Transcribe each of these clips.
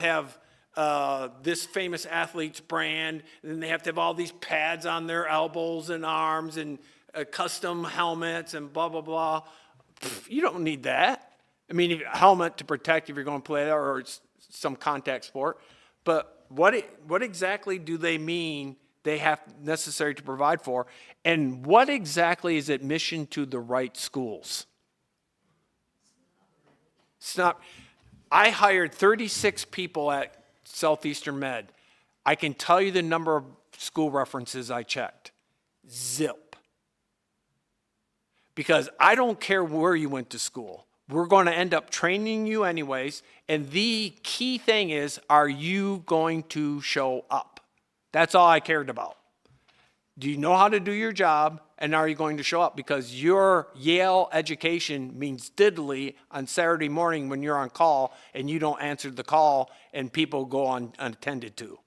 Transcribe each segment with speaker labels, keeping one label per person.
Speaker 1: have this famous athlete's brand, and then they have to have all these pads on their elbows and arms and custom helmets and blah, blah, blah. You don't need that. I mean, a helmet to protect if you're going to play that or it's some contact sport. But what exactly do they mean they have necessary to provide for? And what exactly is admission to the right schools? It's not. I hired 36 people at Southeastern Med. I can tell you the number of school references I checked. Zip. Because I don't care where you went to school. We're going to end up training you anyways. And the key thing is, are you going to show up? That's all I cared about. Do you know how to do your job? And are you going to show up? Because your Yale education means diddly on Saturday morning when you're on call and you don't answer the call and people go on unattended to.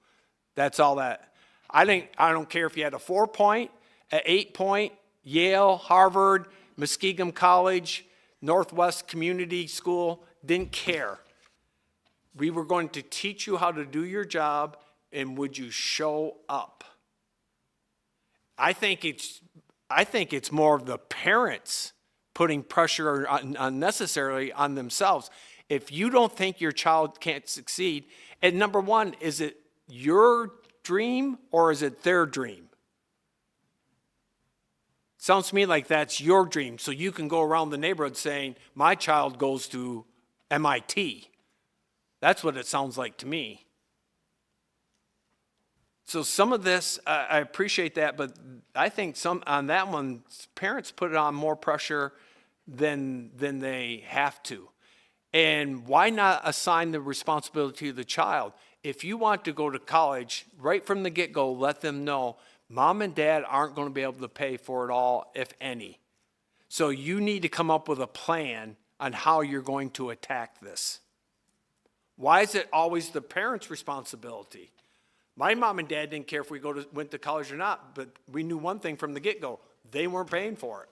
Speaker 1: That's all that. I don't care if you had a 4-point, an 8-point, Yale, Harvard, Muskingum College, Northwest Community School, didn't care. We were going to teach you how to do your job, and would you show up? I think it's more of the parents putting pressure unnecessarily on themselves. If you don't think your child can't succeed, and number one, is it your dream or is it their dream? Sounds to me like that's your dream, so you can go around the neighborhood saying, my child goes to MIT. That's what it sounds like to me. So some of this, I appreciate that, but I think on that one, parents put it on more pressure than they have to. And why not assign the responsibility to the child? If you want to go to college, right from the get-go, let them know, Mom and Dad aren't going to be able to pay for it all, if any. So you need to come up with a plan on how you're going to attack this. Why is it always the parents' responsibility? My mom and dad didn't care if we went to college or not, but we knew one thing from the get-go. They weren't paying for it.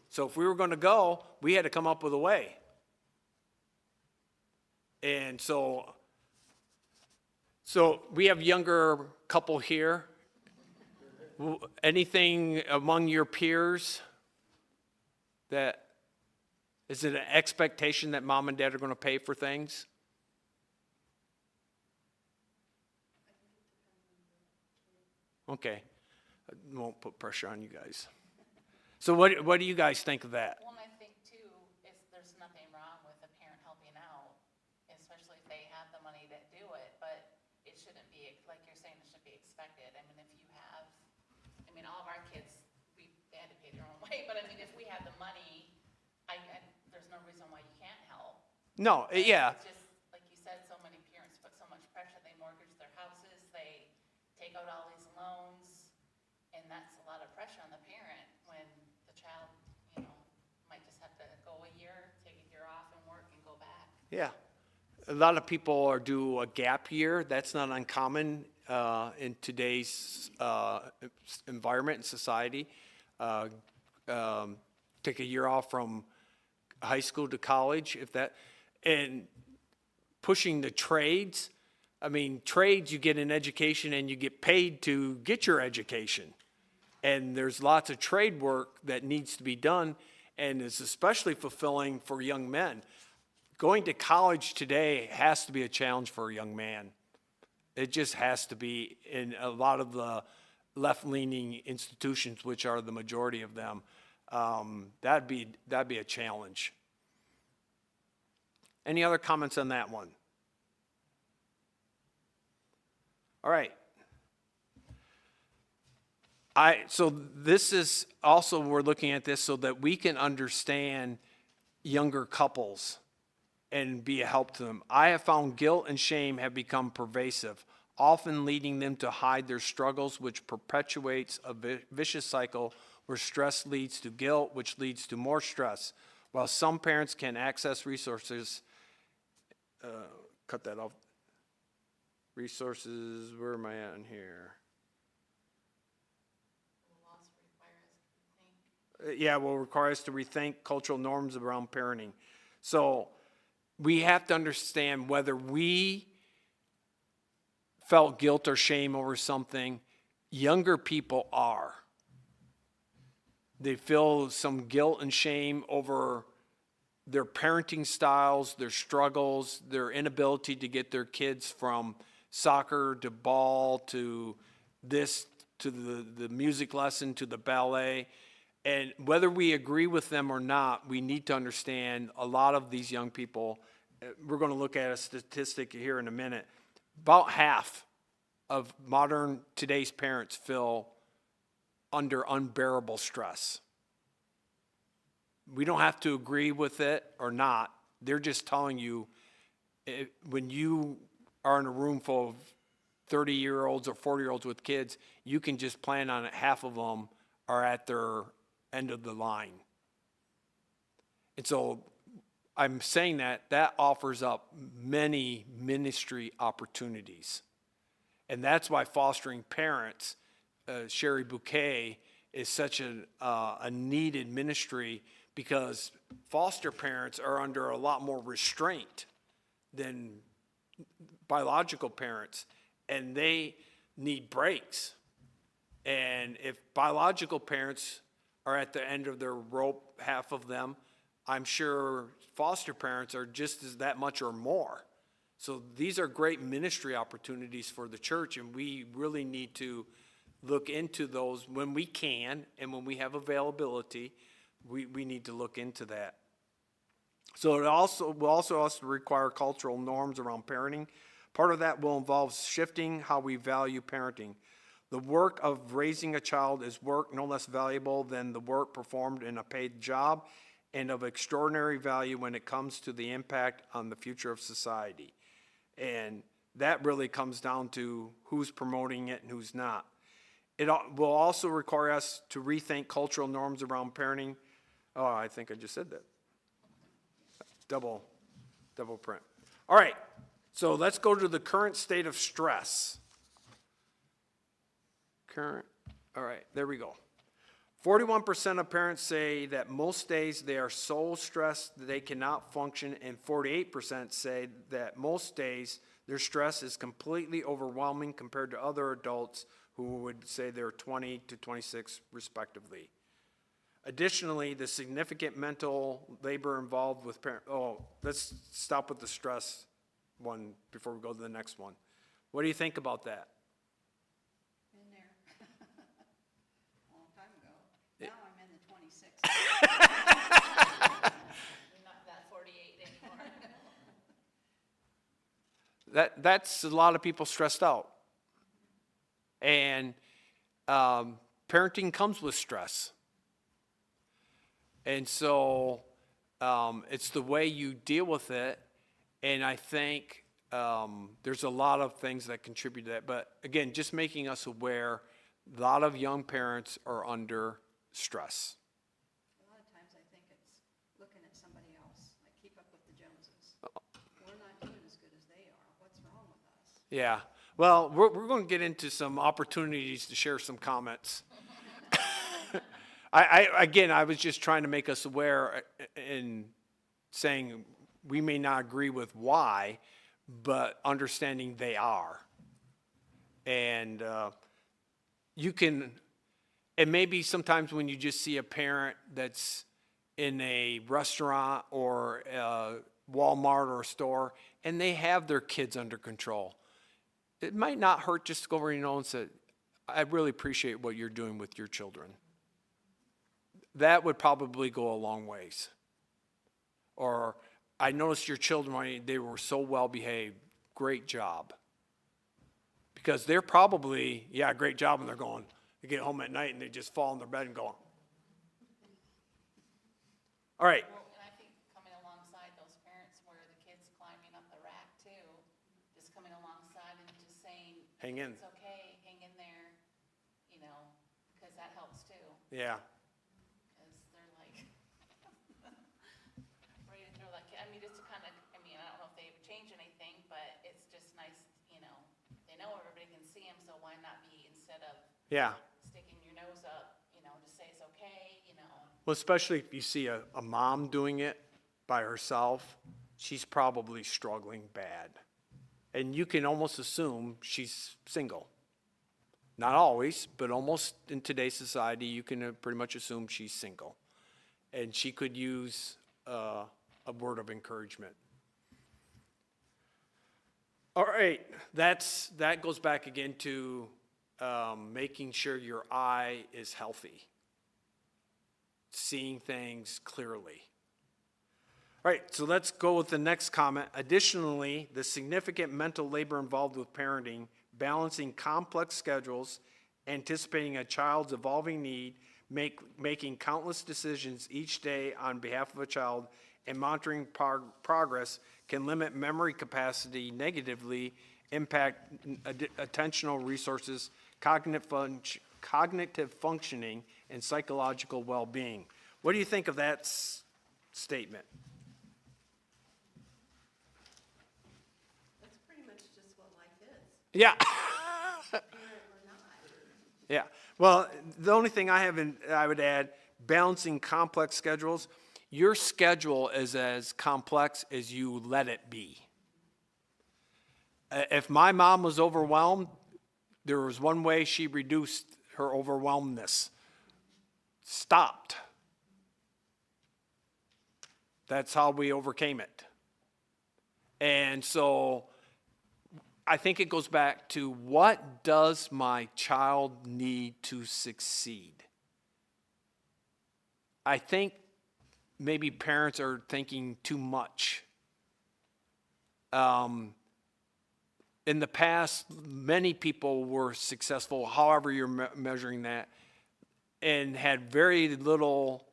Speaker 1: So if we were going to go, we had to come up with a way. And so we have younger couple here. Anything among your peers that is it an expectation that mom and dad are going to pay for things? Okay, I won't put pressure on you guys. So what do you guys think of that?
Speaker 2: Well, and I think too, is there's nothing wrong with a parent helping out, especially if they have the money to do it, but it shouldn't be, like you're saying, it should be expected. I mean, if you have, all of our kids, they had to pay their own way, but I mean, if we have the money, there's no reason why you can't help.
Speaker 1: No, yeah.
Speaker 2: It's just, like you said, so many parents put so much pressure, they mortgage their houses, they take out all these loans, and that's a lot of pressure on the parent when the child, might just have to go a year, take a year off and work and go back.
Speaker 1: Yeah. A lot of people do a gap year. That's not uncommon in today's environment and society. Take a year off from high school to college, and pushing the trades. Trades, you get an education and you get paid to get your education. And there's lots of trade work that needs to be done, and it's especially fulfilling for young men. Going to college today has to be a challenge for a young man. It just has to be in a lot of the left-leaning institutions, which are the majority of them. That'd be a challenge. Any other comments on that one? All right. So this is also, we're looking at this so that we can understand younger couples and be a help to them. I have found guilt and shame have become pervasive, often leading them to hide their struggles, which perpetuates a vicious cycle where stress leads to guilt, which leads to more stress. While some parents can access resources, cut that off. Resources, where am I at in here? Will require us to rethink cultural norms around parenting. So we have to understand whether we felt guilt or shame over something. Younger people are. They feel some guilt and shame over their parenting styles, their struggles, their inability to get their kids from soccer to ball to this, to the music lesson, to the ballet. And whether we agree with them or not, we need to understand a lot of these young people. We're going to look at a statistic here in a minute. About half of modern today's parents feel under unbearable stress. We don't have to agree with it or not. They're just telling you, when you are in a room full of 30-year-olds or 40-year-olds with kids, you can just plan on it. Half of them are at their end of the line. And so I'm saying that offers up many ministry opportunities. And that's why fostering parents, Sherry Bouquet, is such a needed ministry, because foster parents are under a lot more restraint than biological parents, and they need breaks. And if biological parents are at the end of their rope, half of them, I'm sure foster parents are just as that much or more. So these are great ministry opportunities for the church, and we really need to look into those when we can and when we have availability. We need to look into that. So it also will also require cultural norms around parenting. Part of that will involve shifting how we value parenting. The work of raising a child is work no less valuable than the work performed in a paid job, and of extraordinary value when it comes to the impact on the future of society. And that really comes down to who's promoting it and who's not. It will also require us to rethink cultural norms around parenting. Oh, I think I just said that. Double print. All right, so let's go to the current state of stress. All right, there we go. 41% of parents say that most days they are so stressed that they cannot function, and 48% say that most days their stress is completely overwhelming compared to other adults who would say they're 20 to 26 respectively. Additionally, the significant mental labor involved with parent. Oh, let's stop with the stress one before we go to the next one. What do you think about that?
Speaker 3: Been there. A long time ago. Now I'm in the 26.
Speaker 2: Not that 48 anymore.
Speaker 1: That's a lot of people stressed out. And parenting comes with stress. And so it's the way you deal with it. And I think there's a lot of things that contribute to that. But again, just making us aware, a lot of young parents are under stress.
Speaker 3: A lot of times I think it's looking at somebody else, like keep up with the Joneses. We're not doing as good as they are. What's wrong with us?
Speaker 1: Yeah. Well, we're going to get into some opportunities to share some comments. I was just trying to make us aware in saying we may not agree with why, but understanding they are. And you can, and maybe sometimes when you just see a parent that's in a restaurant or a Walmart or a store, and they have their kids under control, it might not hurt just to go over and say, I really appreciate what you're doing with your children. That would probably go a long ways. Or, I noticed your children, they were so well behaved. Great job. Because they're probably, yeah, great job, and they're going, they get home at night and they just fall in their bed and go. All right.
Speaker 2: Well, and I think coming alongside those parents where the kid's climbing up the rack too, just coming alongside and just saying,
Speaker 1: Hang in.
Speaker 2: it's okay, hang in there, because that helps too.
Speaker 1: Yeah.
Speaker 2: Because they're like, ready to throw that kid. I mean, just to kind of, I don't know if they change anything, but it's just nice, they know everybody can see them, so why not be, instead of
Speaker 1: Yeah.
Speaker 2: sticking your nose up, just say it's okay,
Speaker 1: Well, especially if you see a mom doing it by herself, she's probably struggling bad. and you can almost assume she's single. Not always, but almost in today's society, you can pretty much assume she's single. And she could use a word of encouragement. All right, that goes back again to making sure your eye is healthy, seeing things clearly. All right, so let's go with the next comment. Additionally, the significant mental labor involved with parenting, balancing complex schedules, anticipating a child's evolving need, making countless decisions each day on behalf of a child, and monitoring progress can limit memory capacity, negatively impact attentional resources, cognitive functioning, and psychological well-being. What do you think of that statement?
Speaker 3: That's pretty much just what life is.
Speaker 1: Yeah.
Speaker 3: Parent or not.
Speaker 1: Yeah. Well, the only thing I would add, balancing complex schedules. Your schedule is as complex as you let it be. If my mom was overwhelmed, there was one way she reduced her overwhelmedness. Stopped. That's how we overcame it. And so I think it goes back to, what does my child need to succeed? I think maybe parents are thinking too much. In the past, many people were successful, however you're measuring that, and had very little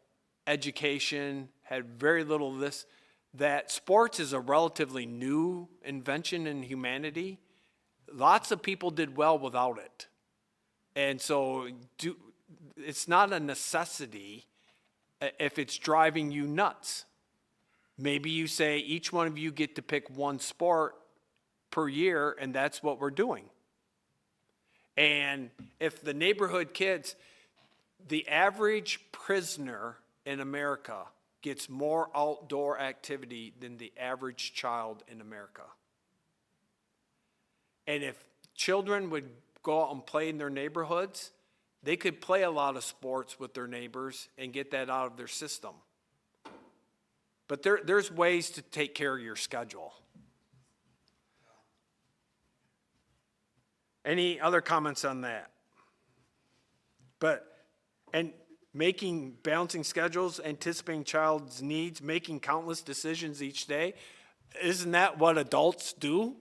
Speaker 1: education, had very little this. That sports is a relatively new invention in humanity. Lots of people did well without it. And so it's not a necessity if it's driving you nuts. Maybe you say each one of you get to pick one sport per year, and that's what we're doing. And if the neighborhood kids, the average prisoner in America gets more outdoor activity than the average child in America. And if children would go out and play in their neighborhoods, they could play a lot of sports with their neighbors and get that out of their system. But there's ways to take care of your schedule. Any other comments on that? Balancing schedules, anticipating child's needs, making countless decisions each day. Isn't that what adults do?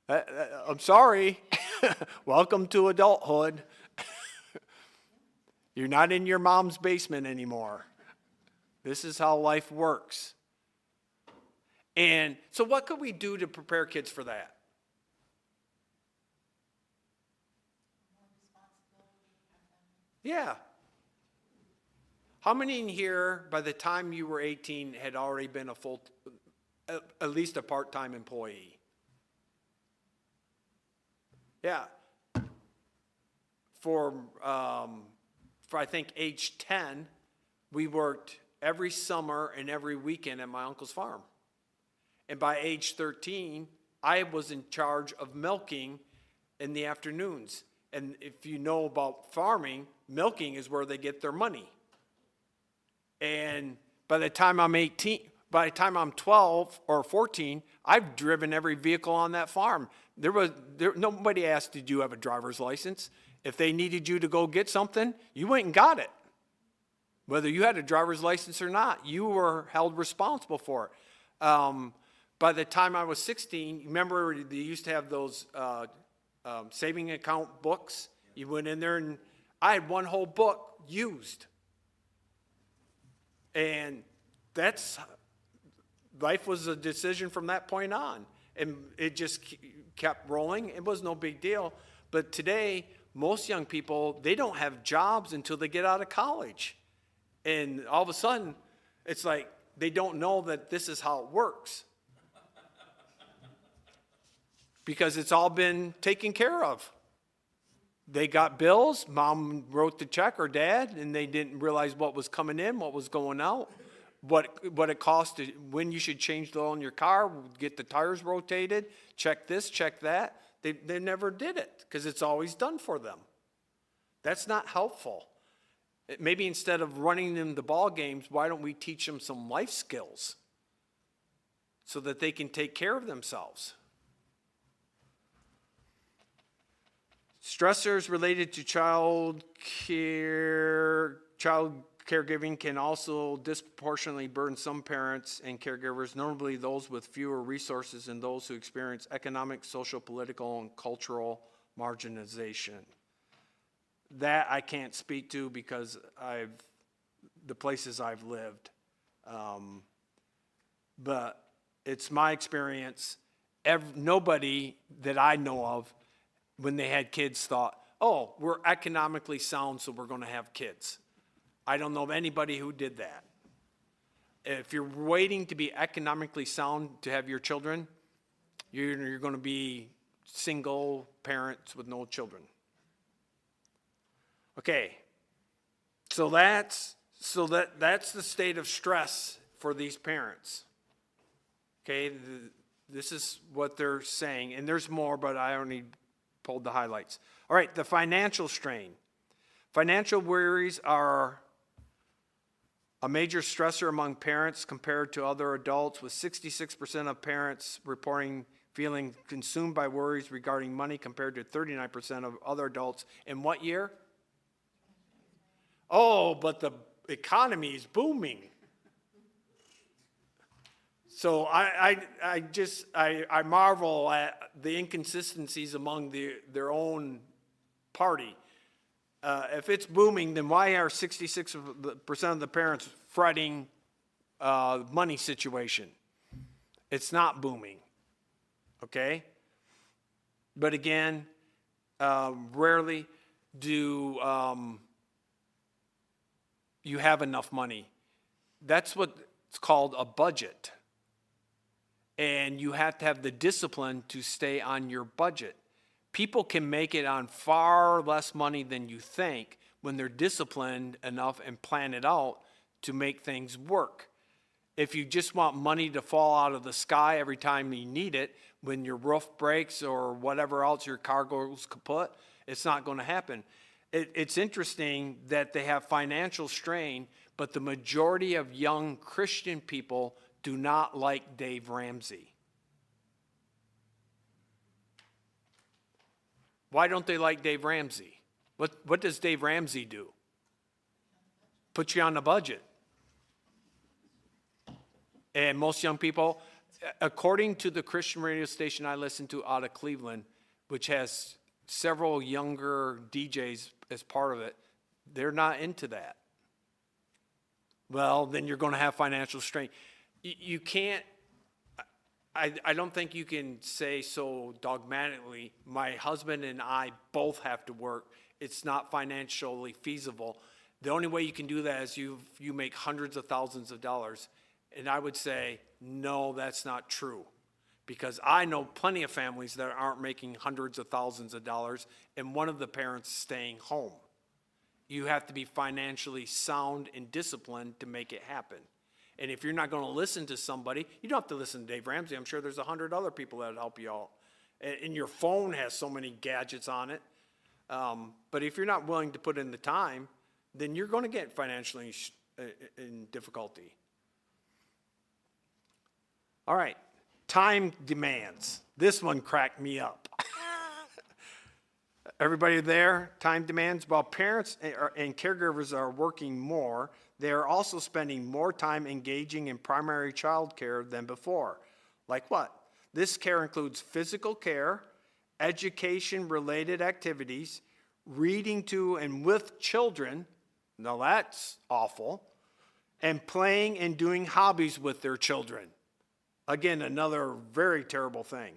Speaker 1: I'm sorry. Welcome to adulthood. You're not in your mom's basement anymore. This is how life works. And so what could we do to prepare kids for that? Yeah. How many in here, by the time you were 18, had already been at least a part-time employee? Yeah. For I think age 10, we worked every summer and every weekend at my uncle's farm. And by age 13, I was in charge of milking in the afternoons. And if you know about farming, milking is where they get their money. And by the time I'm 12 or 14, I've driven every vehicle on that farm. Nobody asked, did you have a driver's license? If they needed you to go get something, you went and got it. Whether you had a driver's license or not, you were held responsible for it. By the time I was 16, remember they used to have those saving account books? You went in there and I had one whole book used. And life was a decision from that point on. And it just kept rolling. It was no big deal. But today, most young people, they don't have jobs until they get out of college. And all of a sudden, it's like they don't know that this is how it works. Because it's all been taken care of. They got bills, mom wrote the check or dad, and they didn't realize what was coming in, what was going out. what it costs, when you should change the oil in your car, get the tires rotated, check this, check that. They never did it because it's always done for them. That's not helpful. Maybe instead of running them the ball games, why don't we teach them some life skills so that they can take care of themselves? Stressors related to child caregiving can also disproportionately burden some parents and caregivers, notably those with fewer resources and those who experience economic, social, political, and cultural marginalization. That I can't speak to because the places I've lived. But it's my experience, nobody that I know of, when they had kids, thought, oh, we're economically sound, so we're going to have kids. I don't know of anybody who did that. If you're waiting to be economically sound to have your children, you're going to be single parents with no children. Okay, so that's the state of stress for these parents. Okay, this is what they're saying, and there's more, but I only pulled the highlights. All right, the financial strain. Financial worries are a major stressor among parents compared to other adults, with 66% of parents reporting feeling consumed by worries regarding money compared to 39% of other adults. In what year? Oh, but the economy is booming. So I marvel at the inconsistencies among their own party. If it's booming, then why are 66% of the parents fretting money situation? It's not booming, okay? But again, rarely do you have enough money. That's what's called a budget. And you have to have the discipline to stay on your budget. People can make it on far less money than you think when they're disciplined enough and plan it out to make things work. If you just want money to fall out of the sky every time you need it, when your roof breaks or whatever else, your car goes kaput, it's not going to happen. It's interesting that they have financial strain, but the majority of young Christian people do not like Dave Ramsey. Why don't they like Dave Ramsey? What does Dave Ramsey do? Put you on the budget. And most young people, according to the Christian radio station I listen to out of Cleveland, which has several younger DJs as part of it, they're not into that. Well, then you're going to have financial strain. You can't, I don't think you can say so dogmatically, my husband and I both have to work. It's not financially feasible. The only way you can do that is you make hundreds of thousands of dollars. And I would say, no, that's not true. Because I know plenty of families that aren't making hundreds of thousands of dollars and one of the parents staying home. You have to be financially sound and disciplined to make it happen. And if you're not going to listen to somebody, you don't have to listen to Dave Ramsey. I'm sure there's 100 other people that would help you out. And your phone has so many gadgets on it. But if you're not willing to put in the time, then you're going to get financially in difficulty. All right, time demands. This one cracked me up. Everybody there? Time demands. While parents and caregivers are working more, they are also spending more time engaging in primary child care than before. Like what? This care includes physical care, education-related activities, reading to and with children, now that's awful, and playing and doing hobbies with their children. Again, another very terrible thing.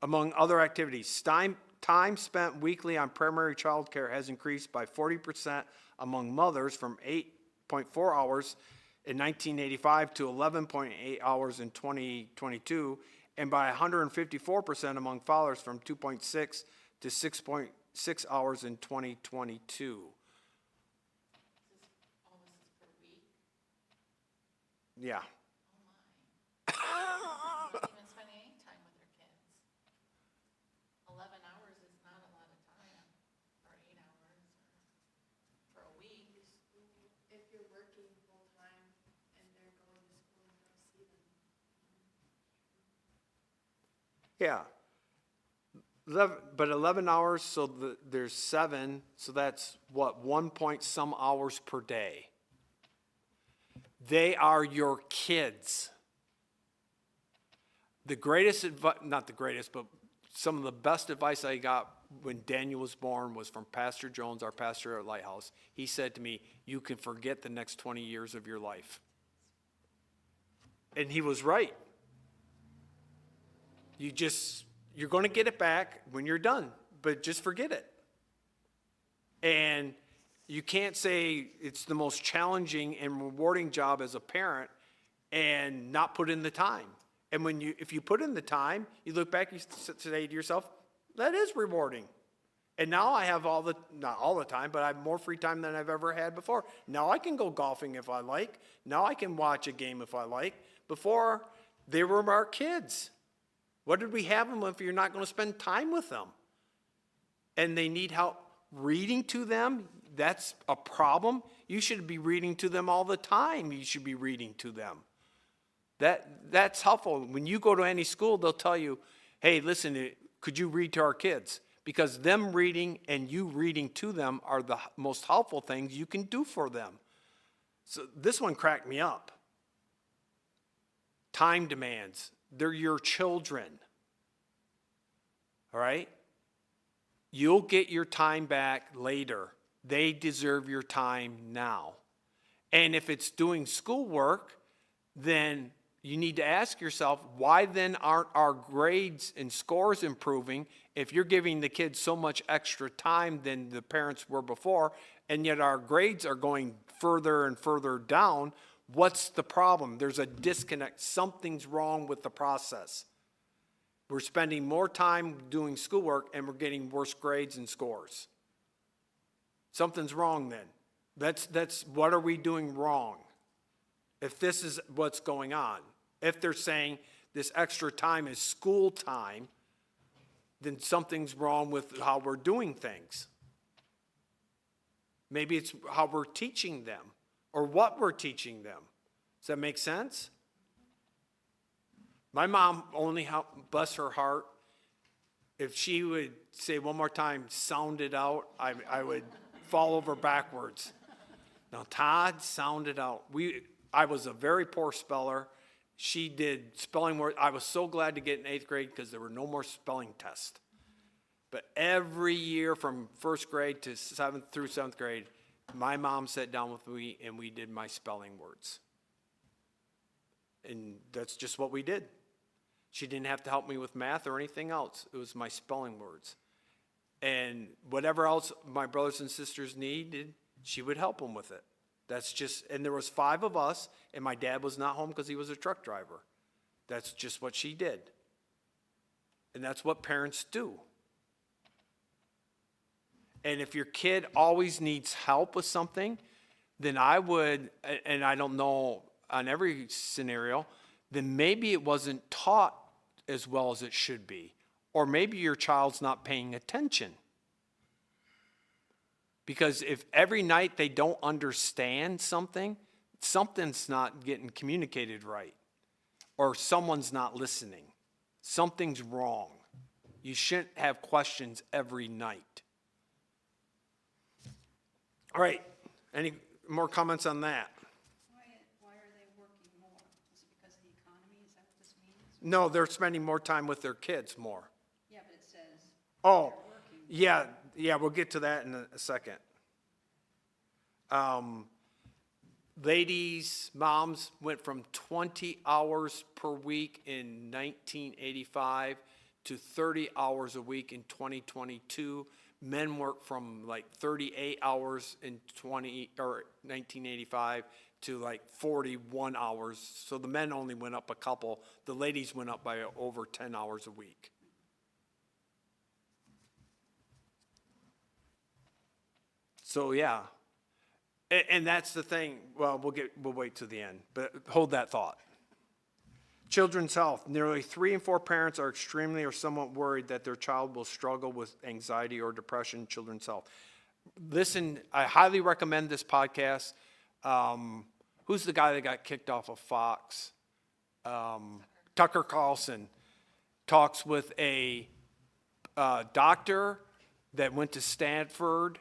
Speaker 1: Among other activities, time spent weekly on primary child care has increased by 40% among mothers from 8.4 hours in 1985 to 11.8 hours in 2022, and by 154% among fathers from 2.6 to 6.6 hours in 2022. Yeah.
Speaker 2: Not even spending any time with their kids. 11 hours is not a lot of time, or 8 hours, for a week.
Speaker 4: If you're working full-time and they're going to school and don't see them.
Speaker 1: Yeah. But 11 hours, so there's 7, so that's what, 1 point some hours per day. They are your kids. The greatest advice, not the greatest, but some of the best advice I got when Daniel was born was from Pastor Jones, our pastor at Lighthouse. He said to me, you can forget the next 20 years of your life. And he was right. You're going to get it back when you're done, but just forget it. And you can't say it's the most challenging and rewarding job as a parent and not put in the time. And if you put in the time, you look back, you say to yourself, that is rewarding. And now I have not all the time, but I have more free time than I've ever had before. Now I can go golfing if I like. Now I can watch a game if I like. Before, they were our kids. What did we have them if you're not going to spend time with them? And they need help reading to them. That's a problem. You should be reading to them all the time. You should be reading to them. That's helpful. When you go to any school, they'll tell you, hey, listen, could you read to our kids? Because them reading and you reading to them are the most helpful things you can do for them. So this one cracked me up. Time demands. They're your children. All right? You'll get your time back later. They deserve your time now. And if it's doing schoolwork, then you need to ask yourself, why then aren't our grades and scores improving if you're giving the kids so much extra time than the parents were before, and yet our grades are going further and further down? What's the problem? There's a disconnect. Something's wrong with the process. We're spending more time doing schoolwork and we're getting worse grades and scores. Something's wrong then. That's what are we doing wrong? If this is what's going on, if they're saying this extra time is school time, then something's wrong with how we're doing things. Maybe it's how we're teaching them or what we're teaching them. Does that make sense? My mom only, bless her heart, if she would say one more time, sound it out, I would fall over backwards. Now, Todd, sound it out. I was a very poor speller. She did spelling work. I was so glad to get in 8th grade because there were no more spelling tests. But every year from 1st grade to 7th through 7th grade, my mom sat down with me and we did my spelling words. And that's just what we did. She didn't have to help me with math or anything else. It was my spelling words. And whatever else my brothers and sisters needed, she would help them with it. That's just, and there was 5 of us, and my dad was not home because he was a truck driver. That's just what she did. And that's what parents do. And if your kid always needs help with something, then I would, and I don't know on every scenario, then maybe it wasn't taught as well as it should be. Or maybe your child's not paying attention. Because if every night they don't understand something, something's not getting communicated right. Or someone's not listening. Something's wrong. You shouldn't have questions every night. All right, any more comments on that?
Speaker 3: Why are they working more? Is it because of the economy? Is that what this means?
Speaker 1: No, they're spending more time with their kids more.
Speaker 3: Yeah, but it says
Speaker 1: Oh,
Speaker 3: they're working.
Speaker 1: yeah, we'll get to that in a second. Ladies, moms went from 20 hours per week in 1985 to 30 hours a week in 2022. Men work from like 38 hours in 1985 to like 41 hours. So the men only went up a couple. The ladies went up by over 10 hours a week. So yeah, And that's the thing, well, we'll wait till the end, but hold that thought. Children's health. Nearly 3 in 4 parents are extremely or somewhat worried that their child will struggle with anxiety or depression in children's health. Listen, I highly recommend this podcast. Who's the guy that got kicked off of Fox? Tucker Carlson talks with a doctor that went to Stanford,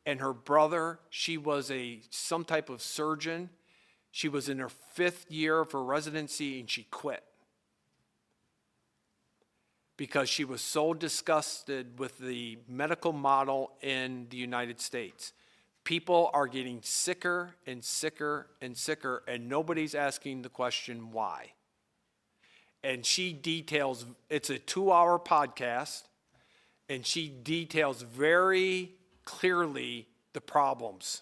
Speaker 1: and her brother. She was some type of surgeon. She was in her 5th year of her residency, and she quit because she was so disgusted with the medical model in the United States. People are getting sicker and sicker and sicker, and nobody's asking the question why. And she details, it's a 2-hour podcast, and she details very clearly the problems.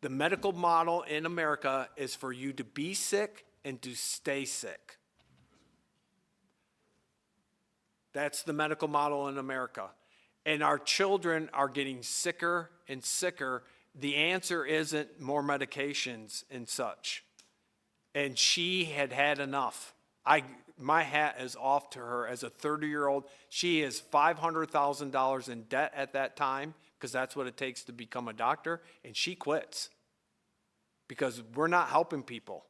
Speaker 1: The medical model in America is for you to be sick and to stay sick. That's the medical model in America. And our children are getting sicker and sicker. The answer isn't more medications and such. And she had had enough. My hat is off to her as a 30-year-old. She is $500,000 in debt at that time, because that's what it takes to become a doctor, and she quits because we're not helping people.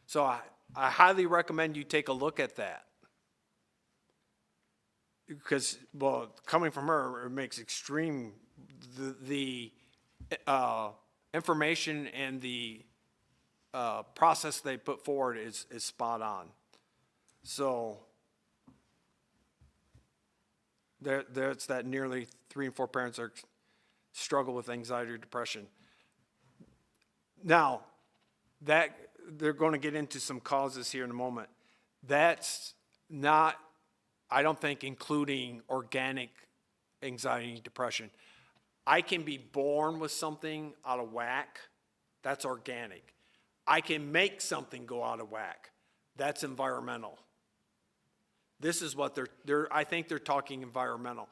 Speaker 1: So I highly recommend you take a look at that, because, well, coming from her, it makes extreme, the information and the process they put forward is spot on. So there's that nearly 3 in 4 parents struggle with anxiety or depression. Now, that they're going to get into some causes here in a moment. That's not, I don't think, including organic anxiety and depression. I can be born with something out of whack. That's organic. I can make something go out of whack. That's environmental. This is what I think they're talking environmental.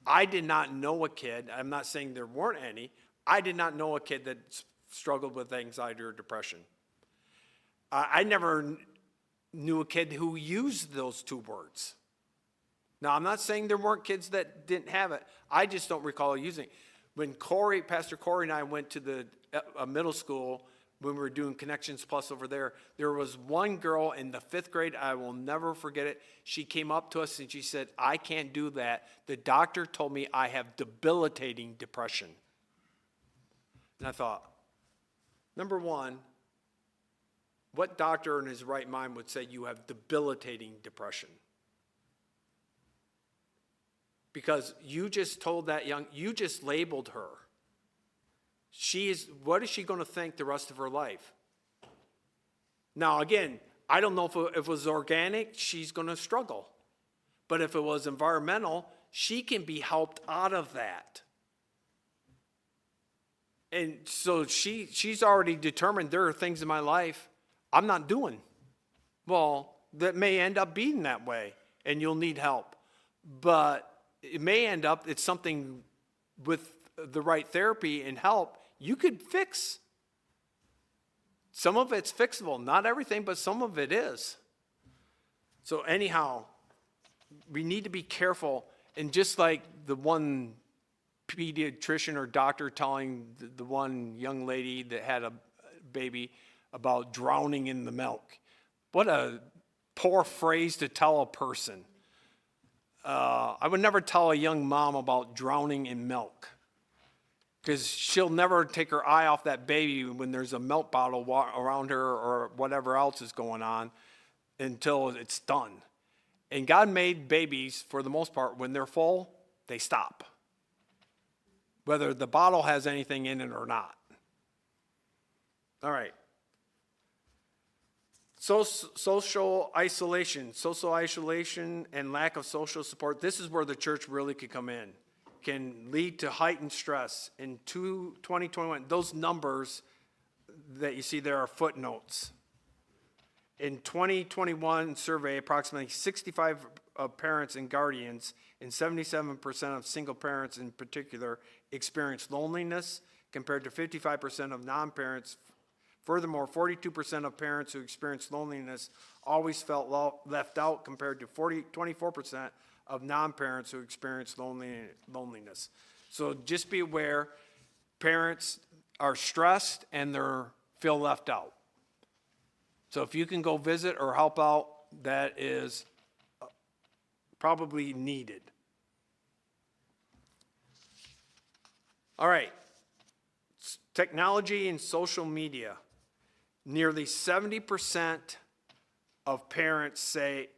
Speaker 1: I did not know a kid, I'm not saying there weren't any, I did not know a kid that struggled with anxiety or depression. I never knew a kid who used those 2 words. Now, I'm not saying there weren't kids that didn't have it. I just don't recall using it. When Pastor Corey and I went to a middle school, when we were doing Connections Plus over there was one girl in the 5th grade, I will never forget it. She came up to us and she said, "I can't do that. The doctor told me I have debilitating depression." And I thought, number one, what doctor in his right mind would say you have debilitating depression? Because you just told you just labeled her. What is she going to think the rest of her life? Now, again, I don't know if it was organic, she's going to struggle. But if it was environmental, she can be helped out of that. And so she's already determined there are things in my life I'm not doing. Well, that may end up being that way, and you'll need help. But it may end up, it's something with the right therapy and help, you could fix. Some of it's fixable. Not everything, but some of it is. So anyhow, we need to be careful. And just like the one pediatrician or doctor telling the one young lady that had a baby about drowning in the milk. What a poor phrase to tell a person. I would never tell a young mom about drowning in milk, because she'll never take her eye off that baby when there's a milk bottle around her or whatever else is going on until it's done. And God made babies, for the most part, when they're full, they stop, whether the bottle has anything in it or not. All right. Social isolation and lack of social support. This is where the church really could come in. Can lead to heightened stress. In 2021, those numbers that you see there are footnotes. In 2021 survey, approximately 65 of parents and guardians and 77% of single parents in particular experienced loneliness, compared to 55% of non-parents. Furthermore, 42% of parents who experience loneliness always felt left out compared to 24% of non-parents who experience loneliness. So just be aware, parents are stressed and feel left out. So if you can go visit or help out, that is probably needed. All right. Technology and social media. Nearly 70% of parents say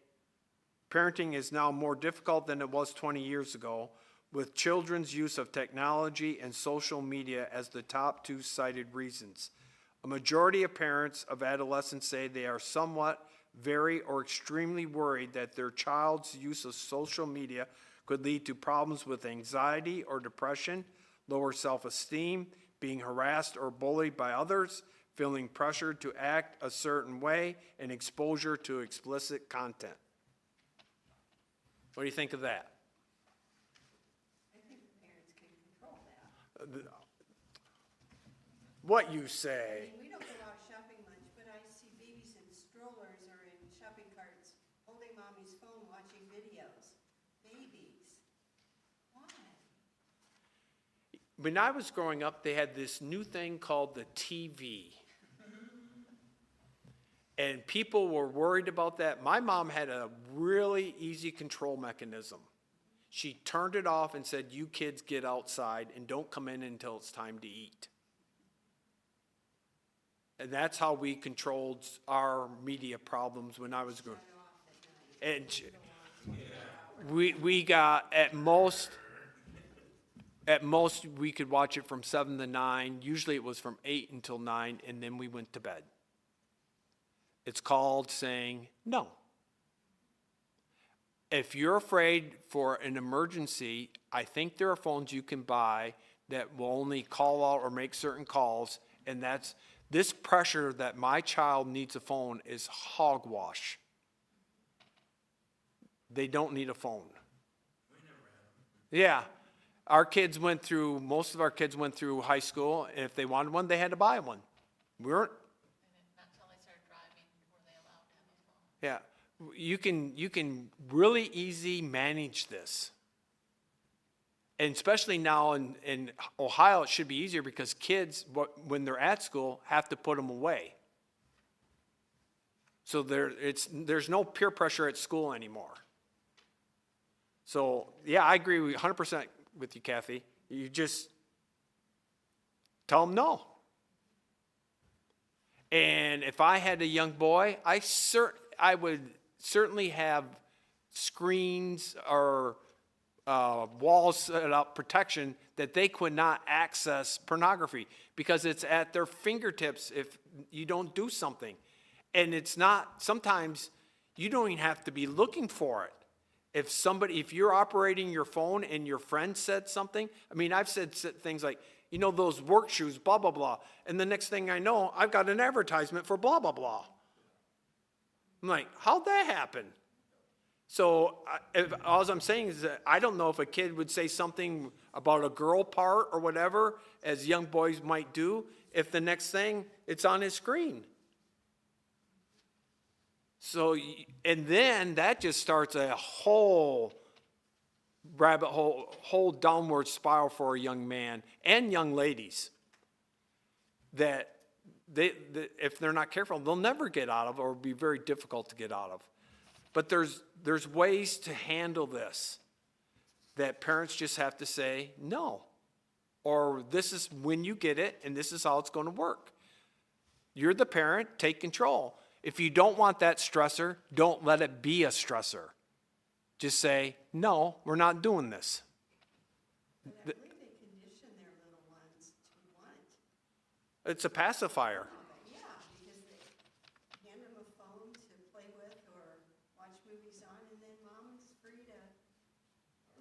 Speaker 1: parenting is now more difficult than it was 20 years ago, with children's use of technology and social media as the top two cited reasons. A majority of parents of adolescents say they are somewhat, very, or extremely worried that their child's use of social media could lead to problems with anxiety or depression, lower self-esteem, being harassed or bullied by others, feeling pressured to act a certain way, and exposure to explicit content. What do you think of that?
Speaker 3: I think the parents can control that.
Speaker 1: What you say?
Speaker 5: We don't go out shopping much, but I see babies in strollers or in shopping carts holding mommy's phone watching videos. Babies. Why?
Speaker 1: When I was growing up, they had this new thing called the TV. And people were worried about that. My mom had a really easy control mechanism. She turned it off and said, "You kids get outside and don't come in until it's time to eat." And that's how we controlled our media problems when I was growing up. And we got, at most, we could watch it from 7 to 9. Usually it was from 8 until 9, and then we went to bed. It's called saying no. If you're afraid for an emergency, I think there are phones you can buy that will only call out or make certain calls, and that's this pressure that my child needs a phone is hogwash. They don't need a phone. Yeah. Most of our kids went through high school, and if they wanted one, they had to buy one. We weren't.
Speaker 2: Not until they started driving were they allowed to have a phone.
Speaker 1: Yeah. You can really easy manage this. And especially now in Ohio, it should be easier because kids, when they're at school, have to put them away. So there's no peer pressure at school anymore. So, yeah, I agree 100% with you, Kathy. You just tell them no. And if I had a young boy, I would certainly have screens or walls set up, protection, that they could not access pornography because it's at their fingertips if you don't do something. And it's not, sometimes you don't even have to be looking for it. If you're operating your phone and your friend said something, I mean, I've said things like, those work shoes, blah, blah, blah. And the next thing I know, I've got an advertisement for blah, blah, blah. I'm like, how'd that happen? So all I'm saying is that I don't know if a kid would say something about a girl part or whatever, as young boys might do, if the next thing, it's on his screen. So, and then that just starts a whole rabbit hole, whole downward spiral for a young man and young ladies that if they're not careful, they'll never get out of, or it'll be very difficult to get out of. But there's ways to handle this that parents just have to say no, or this is when you get it and this is how it's going to work. You're the parent, take control. If you don't want that stressor, don't let it be a stressor. Just say, no, we're not doing this.
Speaker 5: But I believe they condition their little ones to want.
Speaker 1: It's a pacifier.
Speaker 5: Yeah, because they hand them a phone to play with or watch movies on, and then mom is free to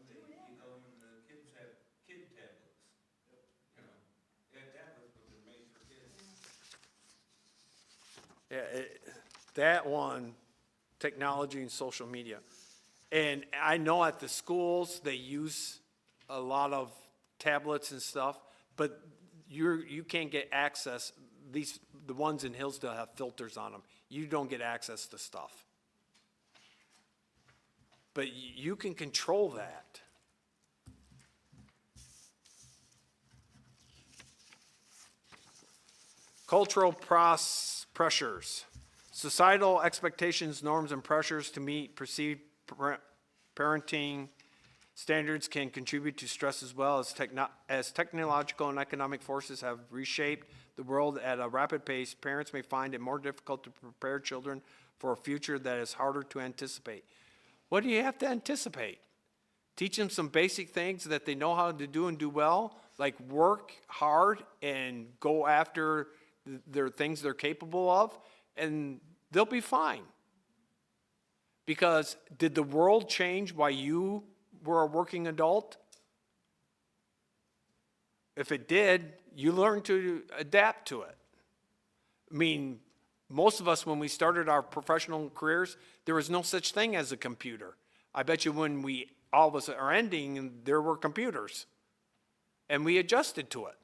Speaker 5: do whatever.
Speaker 6: The kids have kid tablets. They have tablets, but they're made for kids.
Speaker 1: Yeah, that one, technology and social media. And I know at the schools, they use a lot of tablets and stuff, but you can't get access. The ones in Hillsdale have filters on them. You don't get access to stuff. But you can control that. Cultural pressures. Societal expectations, norms, and pressures to meet perceived parenting standards can contribute to stress as well as technological and economic forces have reshaped the world at a rapid pace. Parents may find it more difficult to prepare children for a future that is harder to anticipate. What do you have to anticipate? Teach them some basic things that they know how to do and do well, like work hard and go after their things they're capable of, and they'll be fine. Because did the world change while you were a working adult? If it did, you learned to adapt to it. I mean, most of us, when we started our professional careers, there was no such thing as a computer. I bet you when all of us are ending, there were computers. And we adjusted to it.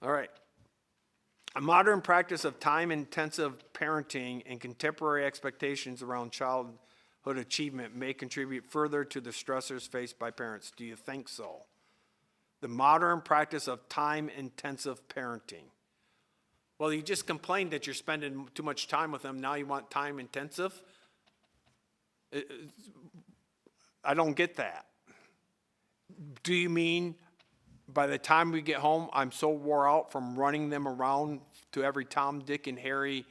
Speaker 1: All right. A modern practice of time-intensive parenting and contemporary expectations around childhood achievement may contribute further to the stressors faced by parents. Do you think so? The modern practice of time-intensive parenting. Well, you just complained that you're spending too much time with them. Now you want time-intensive? I don't get that. Do you mean by the time we get home, I'm so wore out from running them around to every Tom, Dick, and Harry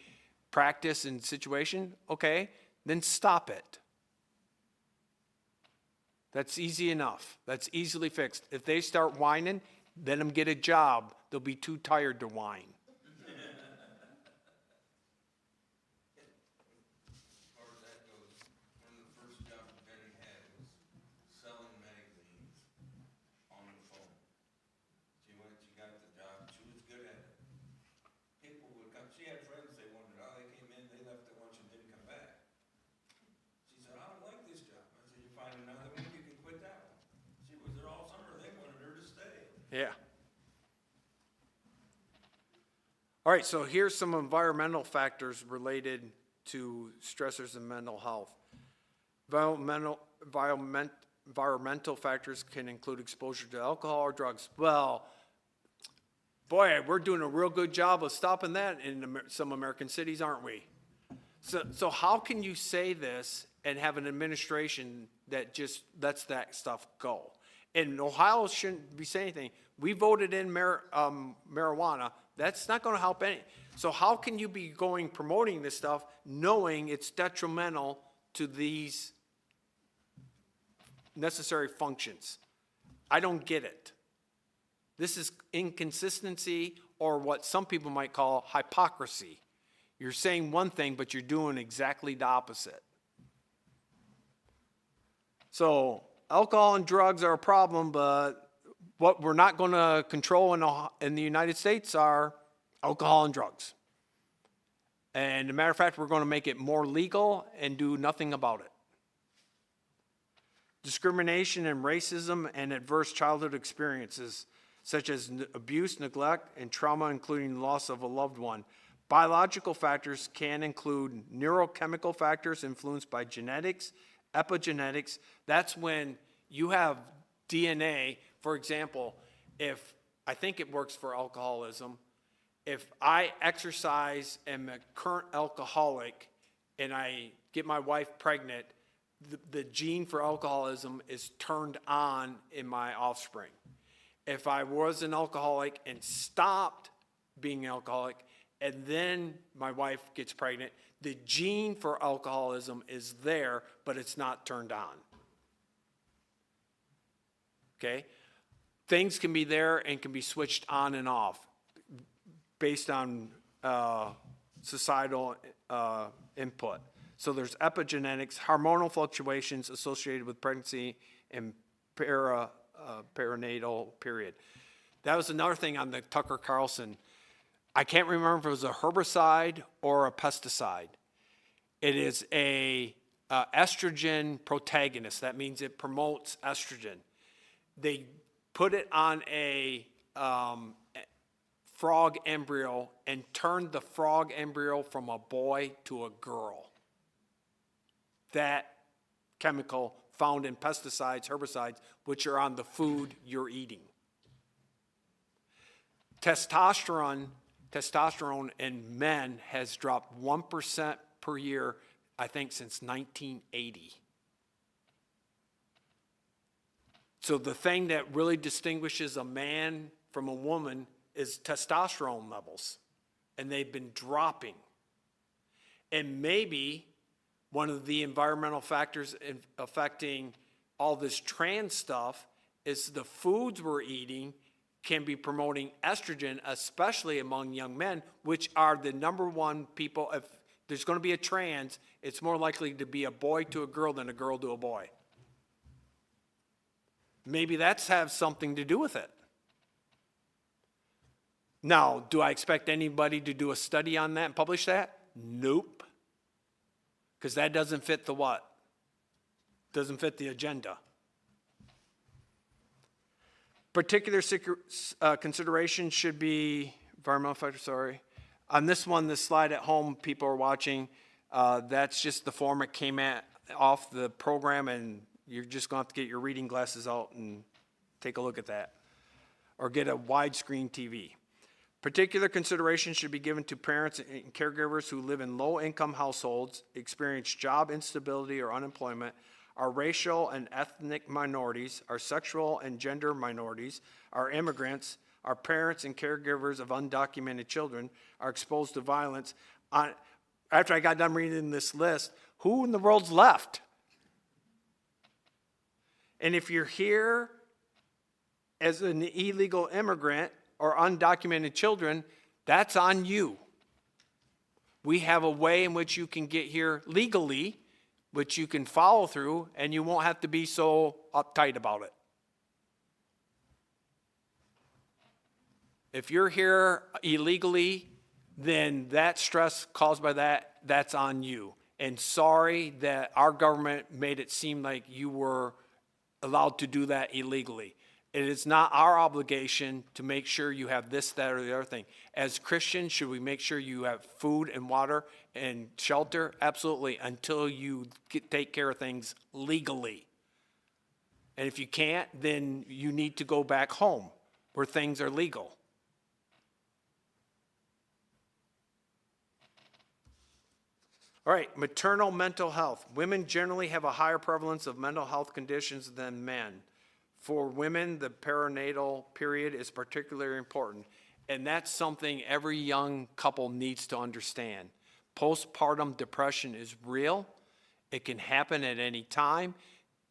Speaker 1: practice and situation? Okay, then stop it. That's easy enough. That's easily fixed. If they start whining, let them get a job. They'll be too tired to whine.
Speaker 6: As far as that goes, one of the first jobs Benny had was selling magazines on the phone. She got the job, she was good at it. People would come, she had friends, they wondered how they came in, they left at lunch and didn't come back. She said, I don't like this job. I said, you find another one, you can quit that one. She was there all summer, they wanted her to stay.
Speaker 1: Yeah. All right, so here's some environmental factors related to stressors and mental health. Environmental factors can include exposure to alcohol or drugs. Well, boy, we're doing a real good job of stopping that in some American cities, aren't we? So how can you say this and have an administration that just lets that stuff go? And Ohio shouldn't be saying anything. We voted in marijuana. That's not going to help any. So how can you be promoting this stuff knowing it's detrimental to these necessary functions? I don't get it. This is inconsistency, or what some people might call hypocrisy. You're saying one thing, but you're doing exactly the opposite. So alcohol and drugs are a problem, but what we're not going to control in the United States are alcohol and drugs. And as a matter of fact, we're going to make it more legal and do nothing about it. Discrimination and racism and adverse childhood experiences, such as abuse, neglect, and trauma, including loss of a loved one. Biological factors can include neurochemical factors influenced by genetics, epigenetics. That's when you have DNA. For example, I think it works for alcoholism. If I exercise, am a current alcoholic, and I get my wife pregnant, the gene for alcoholism is turned on in my offspring. If I was an alcoholic and stopped being an alcoholic, and then my wife gets pregnant, the gene for alcoholism is there, but it's not turned on. Okay? Things can be there and can be switched on and off based on societal input. So there's epigenetics, hormonal fluctuations associated with pregnancy and perinatal period. That was another thing on the Tucker Carlson. I can't remember if it was a herbicide or a pesticide. It is a estrogen protagonist. That means it promotes estrogen. They put it on a frog embryo and turned the frog embryo from a boy to a girl. That chemical found in pesticides, herbicides, which are on the food you're eating. Testosterone in men has dropped 1% per year, I think, since 1980. So the thing that really distinguishes a man from a woman is testosterone levels, and they've been dropping. And maybe one of the environmental factors affecting all this trans stuff is the foods we're eating can be promoting estrogen, especially among young men, which are the number one people. If there's going to be a trans, it's more likely to be a boy to a girl than a girl to a boy. Maybe that's have something to do with it. Now, do I expect anybody to do a study on that and publish that? Nope. Because that doesn't fit the what? Doesn't fit the agenda. Particular consideration should be, environmental factors, on this one, this slide at home, people are watching, that's just the form it came off the program, and you're just going to have to get your reading glasses out and take a look at that. Or get a widescreen TV. Particular consideration should be given to parents and caregivers who live in low-income households, experience job instability or unemployment, are racial and ethnic minorities, are sexual and gender minorities, are immigrants, are parents and caregivers of undocumented children, are exposed to violence. After I got done reading this list, who in the world's left? And if you're here as an illegal immigrant or undocumented children, that's on you. We have a way in which you can get here legally, which you can follow through, and you won't have to be so uptight about it. If you're here illegally, then that stress caused by that, that's on you. And sorry that our government made it seem like you were allowed to do that illegally. It is not our obligation to make sure you have this, that, or the other thing. As Christians, should we make sure you have food and water and shelter? Absolutely, until you take care of things legally. And if you can't, then you need to go back home where things are legal. All right, maternal mental health. Women generally have a higher prevalence of mental health conditions than men. For women, the perinatal period is particularly important, and that's something every young couple needs to understand. Postpartum depression is real. It can happen at any time.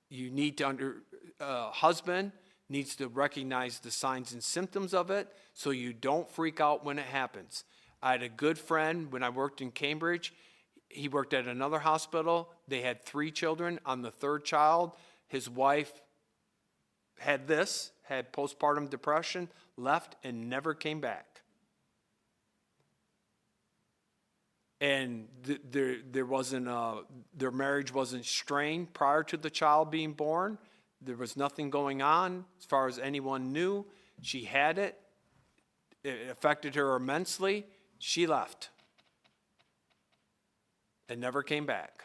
Speaker 1: You need to husband needs to recognize the signs and symptoms of it so you don't freak out when it happens. I had a good friend when I worked in Cambridge. He worked at another hospital. They had 3 children. On the 3rd child, his wife had postpartum depression, left, and never came back. And there wasn't their marriage wasn't strained prior to the child being born. There was nothing going on as far as anyone knew. She had it. It affected her immensely. She left and never came back.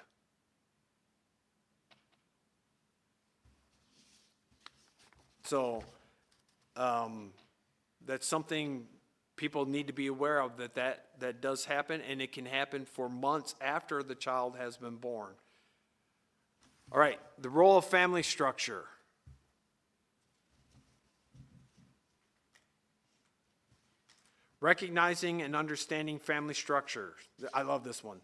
Speaker 1: So that's something people need to be aware of, that does happen, and it can happen for months after the child has been born. All right, the role of family structure. Recognizing and understanding family structure. I love this one.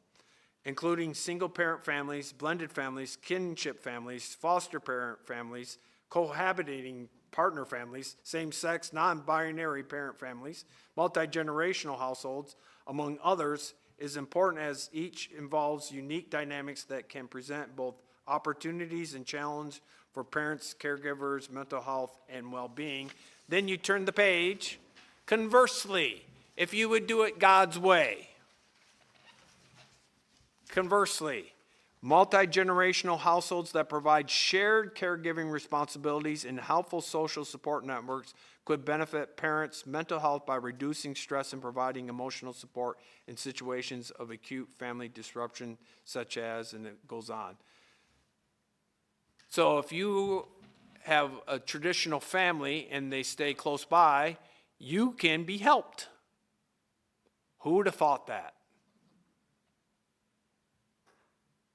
Speaker 1: Including single-parent families, blended families, kinship families, foster parent families, cohabitating partner families, same-sex, non-binary parent families, multi-generational households, among others, is important as each involves unique dynamics that can present both opportunities and challenges for parents, caregivers, mental health, and well-being. Then you turn the page. Conversely, if you would do it God's way, conversely, Multi-generational households that provide shared caregiving responsibilities and helpful social support networks could benefit parents' mental health by reducing stress and providing emotional support in situations of acute family disruption, such as, and it goes on. So if you have a traditional family and they stay close by, you can be helped. Who would have thought that?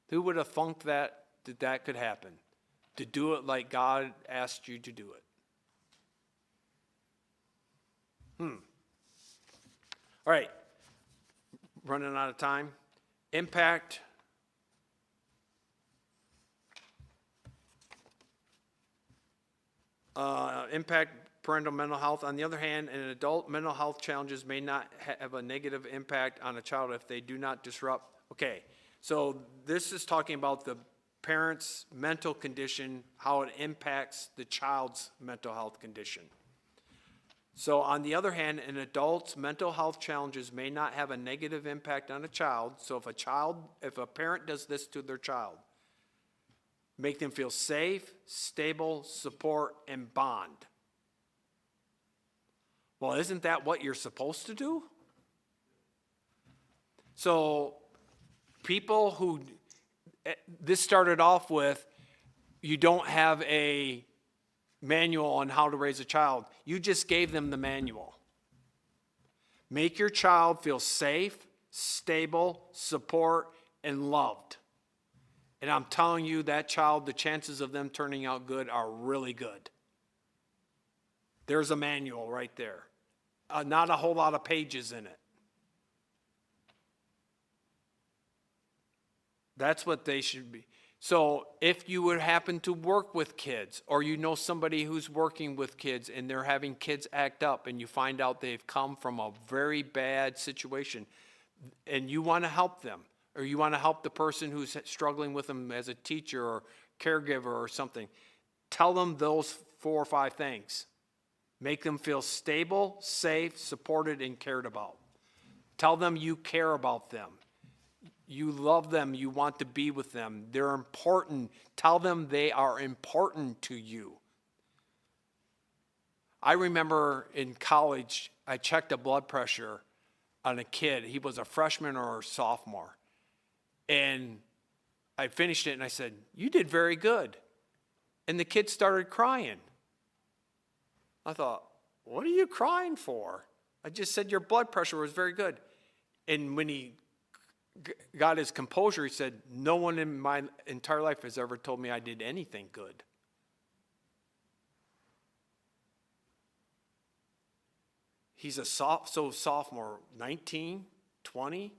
Speaker 1: Who would have thunk that that could happen? To do it like God asked you to do it. All right. Running out of time. Impact. Impact parental mental health. On the other hand, an adult mental health challenges may not have a negative impact on a child if they do not disrupt. Okay, so this is talking about the parent's mental condition, how it impacts the child's mental health condition. So on the other hand, an adult's mental health challenges may not have a negative impact on a child. So if a parent does this to their child, make them feel safe, stable, support, and bond. Well, isn't that what you're supposed to do? So people who, this started off with, you don't have a manual on how to raise a child. You just gave them the manual. Make your child feel safe, stable, support, and loved. And I'm telling you, that child, the chances of them turning out good are really good. There's a manual right there. Not a whole lot of pages in it. That's what they should be. So if you would happen to work with kids, or you know somebody who's working with kids and they're having kids act up, and you find out they've come from a very bad situation, and you want to help them, or you want to help the person who's struggling with them as a teacher or caregiver or something, tell them those 4 or 5 things. Make them feel stable, safe, supported, and cared about. Tell them you care about them. You love them. You want to be with them. They're important. Tell them they are important to you. I remember in college, I checked a blood pressure on a kid. He was a freshman or a sophomore. And I finished it and I said, "You did very good." And the kid started crying. I thought, "What are you crying for?" I just said, "Your blood pressure was very good." And when he got his composure, he said, "No one in my entire life has ever told me I did anything good." He's a sophomore, 19, 20.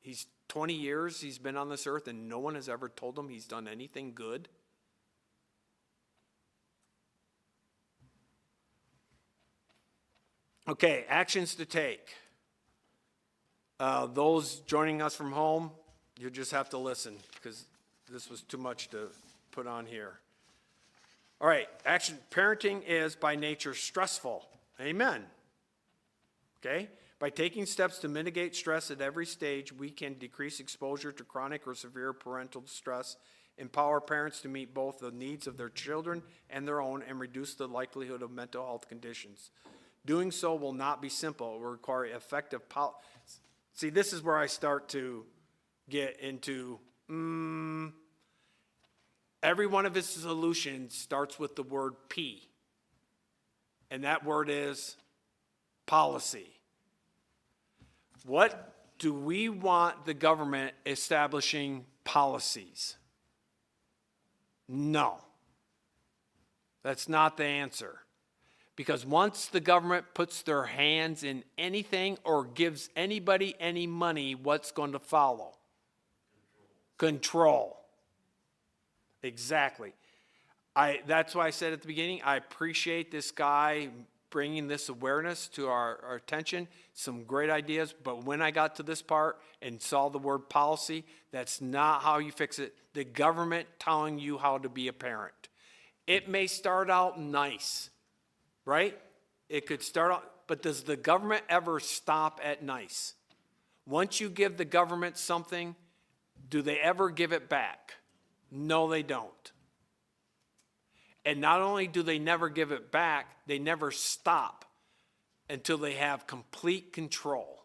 Speaker 1: He's 20 years he's been on this earth, and no one has ever told him he's done anything good. Okay, actions to take. Those joining us from home, you just have to listen, because this was too much to put on here. All right, action. Parenting is by nature stressful. Amen. Okay? By taking steps to mitigate stress at every stage, we can decrease exposure to chronic or severe parental stress, empower parents to meet both the needs of their children and their own, and reduce the likelihood of mental health conditions. Doing so will not be simple. It will require effective policy. See, this is where I start to get into, every one of his solutions starts with the word P. And that word is policy. What do we want the government establishing policies? No. That's not the answer. Because once the government puts their hands in anything or gives anybody any money, what's going to follow? Control. Exactly. That's why I said at the beginning, I appreciate this guy bringing this awareness to our attention. Some great ideas, but when I got to this part and saw the word policy, that's not how you fix it. The government telling you how to be a parent. It may start out nice. Right? It could start out, but does the government ever stop at nice? Once you give the government something, Do they ever give it back? No, they don't. And not only do they never give it back, they never stop until they have complete control.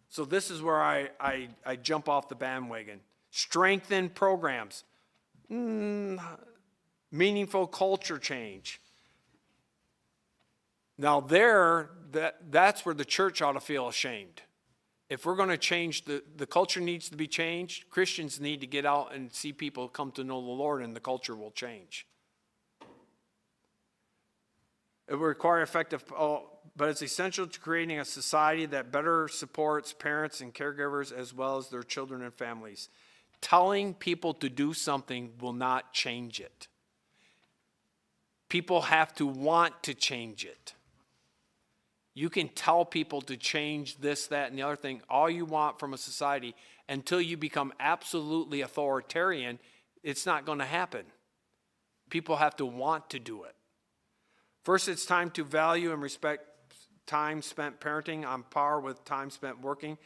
Speaker 1: So this is where I jump off the bandwagon. Strengthen programs. Meaningful culture change. Now that's where the church ought to feel ashamed. If we're going to change, the culture needs to be changed. Christians need to get out and see people come to know the Lord, and the culture will change. It will require effective, but it's essential to creating a society that better supports parents and caregivers as well as their children and families. Telling people to do something will not change it. People have to want to change it. You can tell people to change this, that, and the other thing all you want from a society. Until you become absolutely authoritarian, it's not going to happen. People have to want to do it. First, it's time to value and respect time spent parenting on par with time spent working.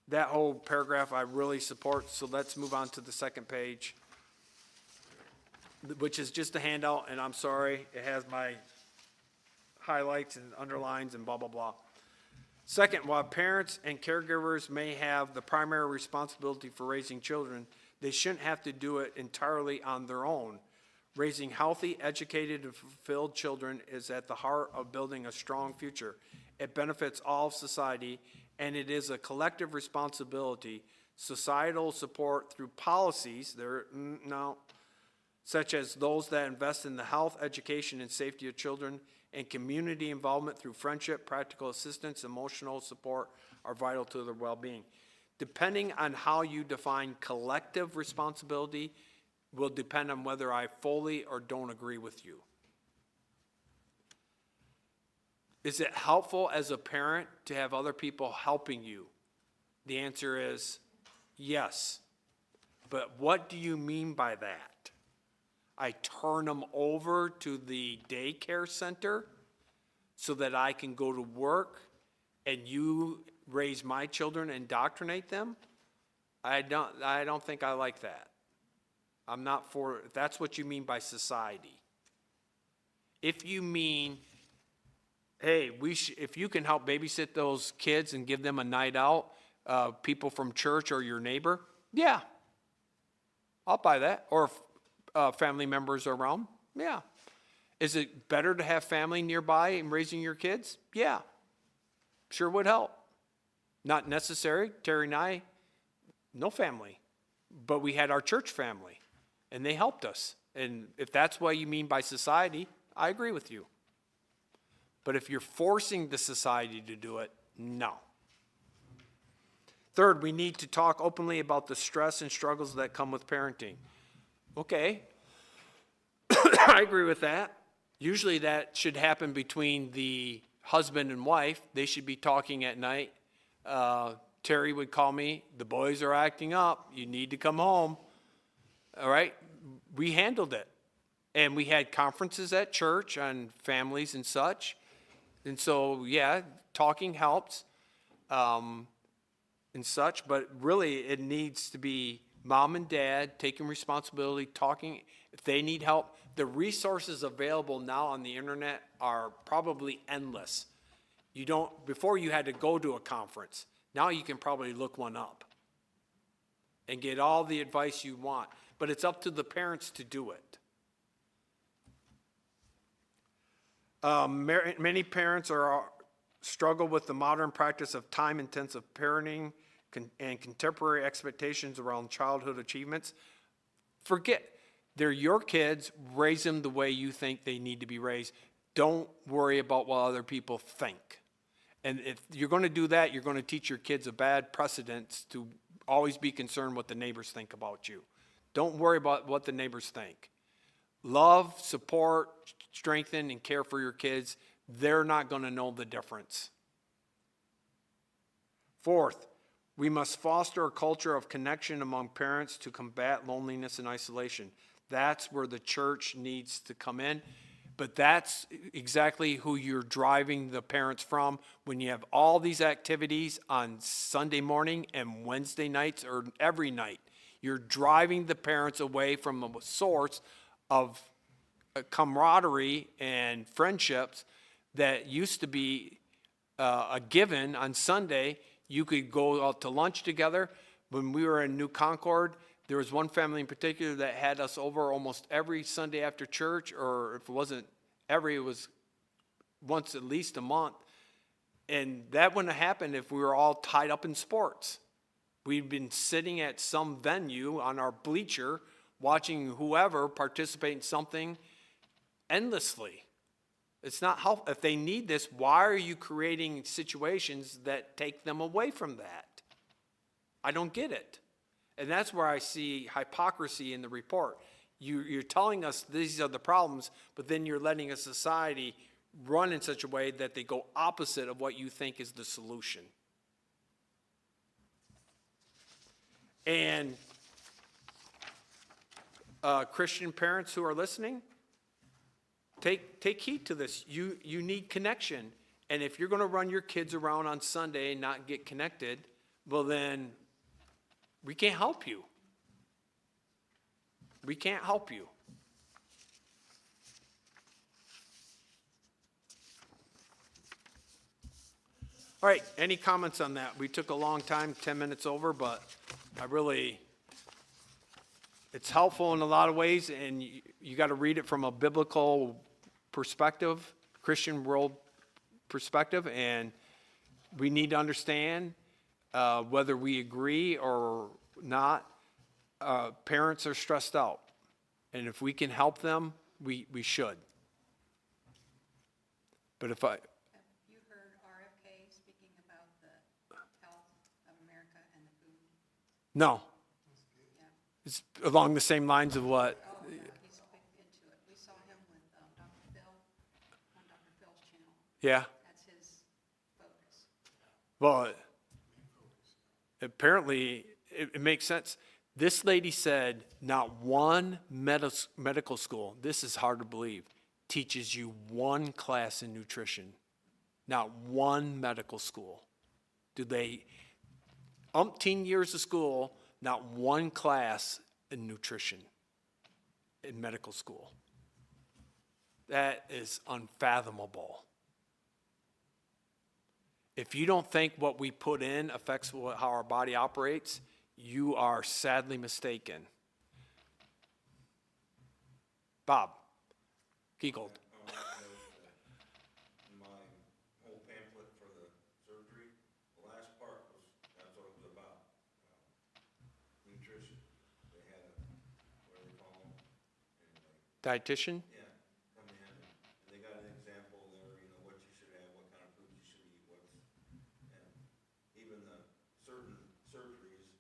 Speaker 1: That whole paragraph I really support, so let's move on to the second page, which is just a handout, and I'm sorry, it has my highlights and underlines and blah, blah, blah. Second, while parents and caregivers may have the primary responsibility for raising children, they shouldn't have to do it entirely on their own. Raising healthy, educated, and fulfilled children is at the heart of building a strong future. It benefits all of society, and it is a collective responsibility. Societal support through policies, such as those that invest in the health, education, and safety of children, and community involvement through friendship, practical assistance, emotional support are vital to their well-being. Depending on how you define collective responsibility will depend on whether I fully or don't agree with you. Is it helpful as a parent to have other people helping you? The answer is yes. But what do you mean by that? I turn them over to the daycare center so that I can go to work and you raise my children and indoctrinate them? I don't think I like that. I'm not for, if that's what you mean by society. If you mean, hey, if you can help babysit those kids and give them a night out, people from church or your neighbor, yeah, I'll buy that. Or if family members are around, yeah. Is it better to have family nearby and raising your kids? Yeah, sure would help. Not necessary. Terry and I, no family, but we had our church family, and they helped us. And if that's what you mean by society, I agree with you. But if you're forcing the society to do it, no. Third, we need to talk openly about the stress and struggles that come with parenting. Okay, I agree with that. Usually that should happen between the husband and wife. They should be talking at night. Terry would call me, the boys are acting up, you need to come home. All right, we handled it. And we had conferences at church on families and such. And so, yeah, talking helps and such, but really it needs to be mom and dad taking responsibility, talking. If they need help, the resources available now on the internet are probably endless. Before you had to go to a conference. Now you can probably look one up and get all the advice you want. But it's up to the parents to do it. Many parents struggle with the modern practice of time-intensive parenting and contemporary expectations around childhood achievements. Forget, they're your kids, raise them the way you think they need to be raised. Don't worry about what other people think. And if you're going to do that, you're going to teach your kids a bad precedent to always be concerned what the neighbors think about you. Don't worry about what the neighbors think. Love, support, strengthen, and care for your kids. They're not going to know the difference. Fourth, we must foster a culture of connection among parents to combat loneliness and isolation. That's where the church needs to come in. But that's exactly who you're driving the parents from when you have all these activities on Sunday morning and Wednesday nights or every night. You're driving the parents away from a source of camaraderie and friendships that used to be a given on Sunday. You could go out to lunch together. When we were in New Concord, there was one family in particular that had us over almost every Sunday after church, or if it wasn't every, it was once at least a month. And that wouldn't have happened if we were all tied up in sports. We'd been sitting at some venue on our bleacher watching whoever participate in something endlessly. It's not helpful. If they need this, why are you creating situations that take them away from that? I don't get it. And that's where I see hypocrisy in the report. You're telling us these are the problems, but then you're letting a society run in such a way that they go opposite of what you think is the solution. And Christian parents who are listening, take heed to this. You need connection. And if you're going to run your kids around on Sunday and not get connected, well then we can't help you. We can't help you. All right, any comments on that? We took a long time, 10 minutes over, but it's helpful in a lot of ways, and you got to read it from a biblical perspective, Christian world perspective, and we need to understand whether we agree or not. Parents are stressed out, and if we can help them, we should. But if I,
Speaker 3: Have you heard RFK speaking about the health of America and the food?
Speaker 1: no,
Speaker 3: Yeah.
Speaker 1: it's along the same lines of what,
Speaker 3: Oh, yeah, he's big into it. We saw him with Dr. Phil on Dr. Phil's channel.
Speaker 1: yeah.
Speaker 3: That's his focus.
Speaker 1: Well, apparently it makes sense. This lady said not one medical school, this is hard to believe, teaches you one class in nutrition. Not one medical school. Do they, umpteen years of school, not one class in nutrition in medical school. That is unfathomable. If you don't think what we put in affects how our body operates, you are sadly mistaken. Bob Kiegold.
Speaker 6: My whole pamphlet for the surgery, the last part was, that's what it was about. Nutrition. They had a, what do they call them? Anyway,
Speaker 1: Dietitian?
Speaker 6: yeah, come in, and they got an example there, you know, what you should have, what kind of food you should eat, and even the certain surgeries,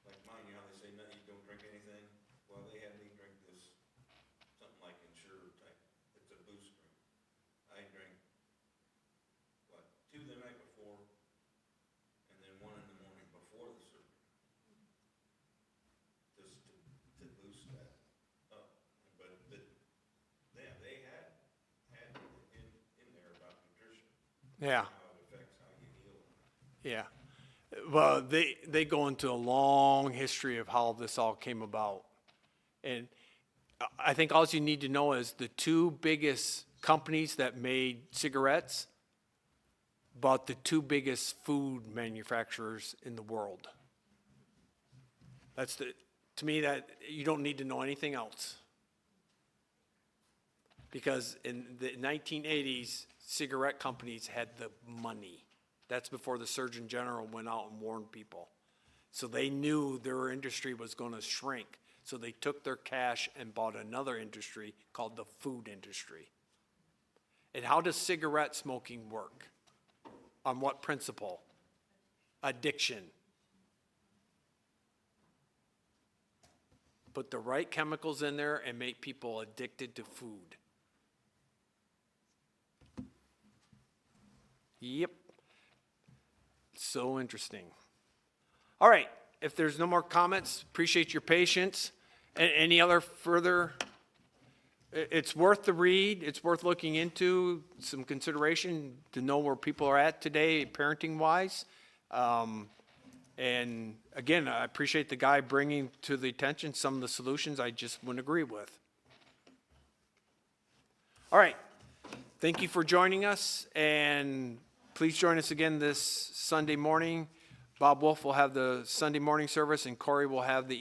Speaker 6: like mine, you know, they say, no, you don't drink anything. Well, they had me drink this, something like Ensure type, it's a boost drink. I drank, what, 2 the night before, and then 1 in the morning before the surgery. Just to boost that up. But yeah, they had in there about nutrition,
Speaker 1: Yeah.
Speaker 6: how it affects how you heal.
Speaker 1: Yeah. Well, they go into a long history of how this all came about. And I think all you need to know is the 2 biggest companies that made cigarettes bought the 2 biggest food manufacturers in the world. To me, that you don't need to know anything else. Because in the 1980s, cigarette companies had the money. That's before the Surgeon General went out and warned people. So they knew their industry was going to shrink. So they took their cash and bought another industry called the food industry. And how does cigarette smoking work? On what principle? Addiction. Put the right chemicals in there and make people addicted to food. Yep. So interesting. All right. If there's no more comments, appreciate your patience. Any other further It's worth the read. It's worth looking into, some consideration to know where people are at today, parenting wise. And again, I appreciate the guy bringing to the attention some of the solutions I just wouldn't agree with. All right. Thank you for joining us, and please join us again this Sunday morning. Bob Wolf will have the Sunday morning service, and Corey will have the